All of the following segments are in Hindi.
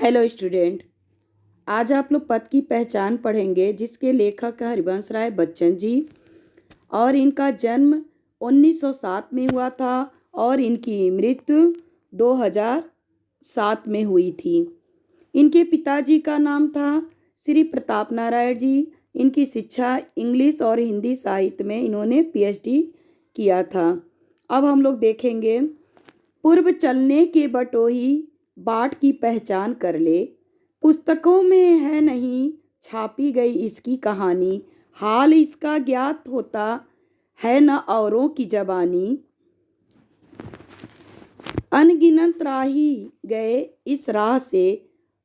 Hello student. आज आप लोग पद की पहचान पढ़ेंगे जिसके लेखक है हरिवंश राय बच्चन जी। और इनका जन्म 1907 में हुआ था और इनकी मृत्यु 2007 में हुई थी। इनके पिताजी का नाम था श्री प्रताप नारायण जी। इनकी शिक्षा इंग्लिश और हिंदी साहित्य में इन्होंने पीएचडी किया था। अब हम लोग देखेंगे, पूर्व चलने के बटोही बाट की पहचान कर ले, पुस्तकों में है नहीं छापी गई इसकी कहानी, हाल इसका ज्ञात होता है न औरों की जबानी, अनगिनत राही गए इस राह से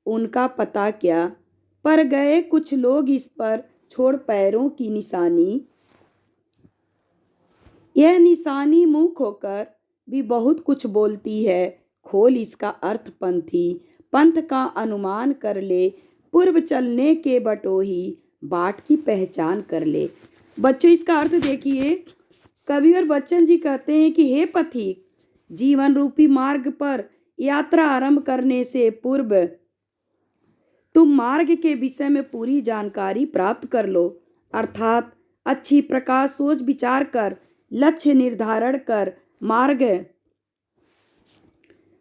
उनका पता क्या, पर गए कुछ लोग इस पर छोड़ पैरों की निशानी, यह निशानी मुँह खोकर भी बहुत कुछ बोलती है, खोल इसका अर्थ पंथी, पंथ का अनुमान कर ले, पूर्व चलने के बटोही बाट की पहचान कर ले। बच्चों, इसका अर्थ देखिए। कवि और बच्चन जी कहते हैं कि हे पथिक, जीवन रूपी मार्ग पर यात्रा आरंभ करने से पूर्व तुम मार्ग के विषय में पूरी जानकारी प्राप्त कर लो, अर्थात अच्छी प्रकार सोच विचार कर लक्ष्य निर्धारण कर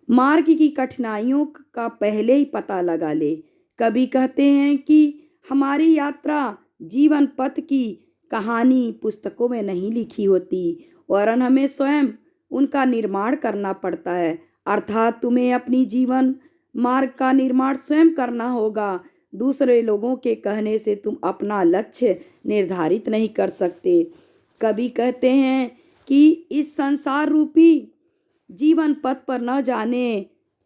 मार्ग की कठिनाइयों का पहले ही पता लगा ले। कवि कहते हैं कि हमारी यात्रा जीवन पथ की कहानी पुस्तकों में नहीं लिखी होती, वरन हमें स्वयं उनका निर्माण करना पड़ता है, अर्थात तुम्हें अपनी जीवन मार्ग का निर्माण स्वयं करना होगा। दूसरे लोगों के कहने से तुम अपना लक्ष्य निर्धारित नहीं कर सकते। कवि कहते हैं कि इस संसार रूपी जीवन पथ पर न जाने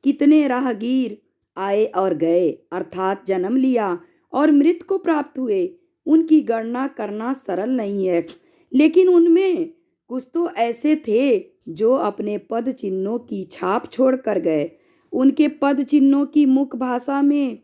कितने राहगीर आए और गए, अर्थात जन्म लिया और मृत्यु को प्राप्त हुए, उनकी गणना करना सरल नहीं है, लेकिन उनमें कुछ तो ऐसे थे जो अपने पद चिन्हों की छाप छोड़ कर गए। उनके पद चिन्हों की मुख्य भाषा में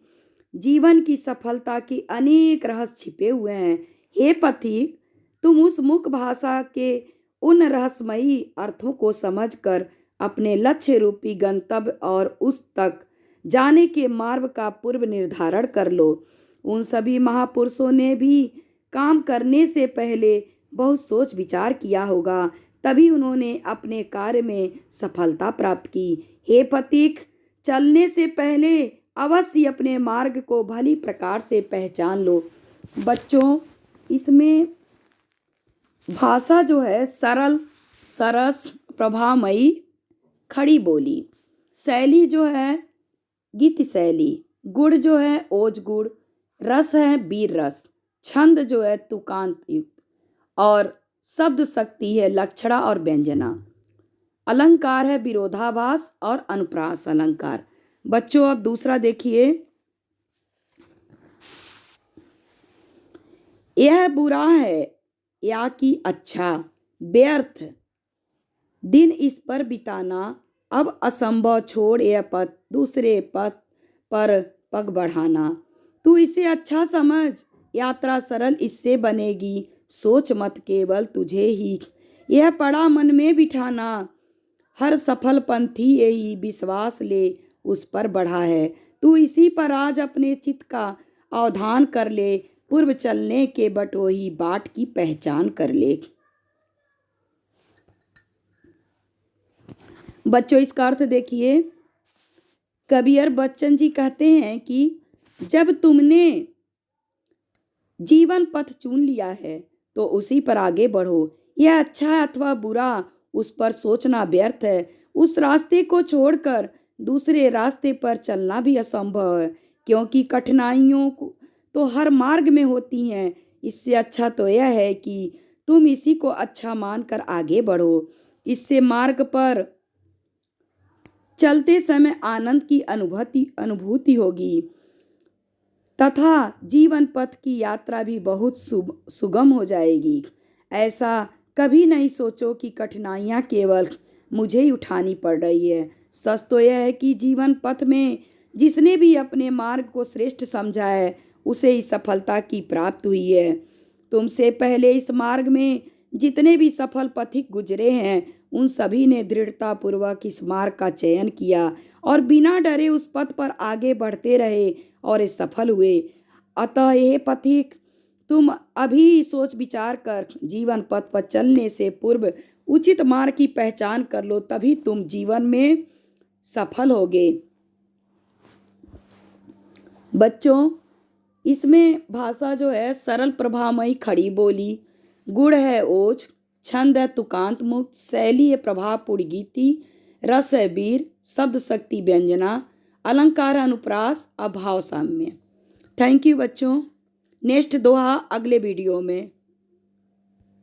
जीवन की सफलता के अनेक रहस्य छिपे हुए हैं। हे पथिक, तुम उस मुख्य भाषा के उन रहस्यमयी अर्थों को समझकर अपने लक्ष्य रूपी गंतव्य और उस तक जाने के मार्ग का पूर्व निर्धारण कर लो। उन सभी महापुरुषों ने भी काम करने से पहले बहुत सोच विचार किया होगा, तभी उन्होंने अपने कार्य में सफलता प्राप्त की। हे पथिक, चलने से पहले अवश्य अपने मार्ग को भली प्रकार से पहचान लो। बच्चों, इसमें भाषा जो है सरल, सरस, प्रभामयी, खड़ी बोली, शैली जो है गीत शैली, गुण जो है ओज गुण, रस है वीर रस, छंद जो है तुकांत युक्त, और शब्द शक्ति है लक्षणा और व्यंजना, अलंकार है विरोधाभास और अनुप्रास अलंकार। बच्चों, अब दूसरा देखिए, यह बुरा है या कि अच्छा, व्यर्थ दिन इस पर बिताना, अब असंभव छोड़ यह पथ दूसरे पथ पर पग बढ़ाना, तू इसे अच्छा समझ, यात्रा सरल इससे बनेगी, सोच मत केवल तुझे ही यह पड़ा मन में बिठाना, हर सफल पंथी यही विश्वास ले उस पर बढ़ा है, तू इसी पर आज अपने चित्त का अवधान कर ले, पूर्व चलने के बटोही बाट की पहचान कर ले। बच्चों, इसका अर्थ देखिए। कवि और बच्चन जी कहते हैं कि जब तुमने जीवन पथ चुन लिया है तो उसी पर आगे बढ़ो, यह अच्छा है अथवा बुरा उस पर सोचना व्यर्थ है, उस रास्ते को छोड़कर दूसरे रास्ते पर चलना भी असंभव है, क्योंकि कठिनाइयों तो हर मार्ग में होती हैं। इससे अच्छा तो यह है कि तुम इसी को अच्छा मानकर आगे बढ़ो, इससे मार्ग पर चलते समय आनंद की अनुभूति होगी तथा जीवन पथ की यात्रा भी बहुत सुगम हो जाएगी। ऐसा कभी नहीं सोचो कि कठिनाइयाँ केवल मुझे ही उठानी पड़ रही है। सच तो यह है कि जीवन पथ में जिसने भी अपने मार्ग को श्रेष्ठ समझा है उसे ही सफलता की प्राप्ति हुई है। तुमसे पहले इस मार्ग में जितने भी सफल पथिक गुजरे हैं उन सभी ने दृढ़तापूर्वक इस मार्ग का चयन किया और बिना डरे उस पथ पर आगे बढ़ते रहे और ये सफल हुए। अतः यह पथिक, तुम अभी सोच विचार कर जीवन पथ पर चलने से पूर्व उचित मार्ग की पहचान कर लो, तभी तुम जीवन में सफल होगे। बच्चों, इसमें भाषा जो है सरल प्रभामयी खड़ी बोली, गुण है ओज, छंद है तुकांत मुक्त, शैली है प्रभावपूर्ण गीति, रस है वीर, शब्द शक्ति व्यंजना, अलंकार अनुप्रास, अभाव साम्य। थैंक यू बच्चों। नेक्स्ट दोहा अगले वीडियो में।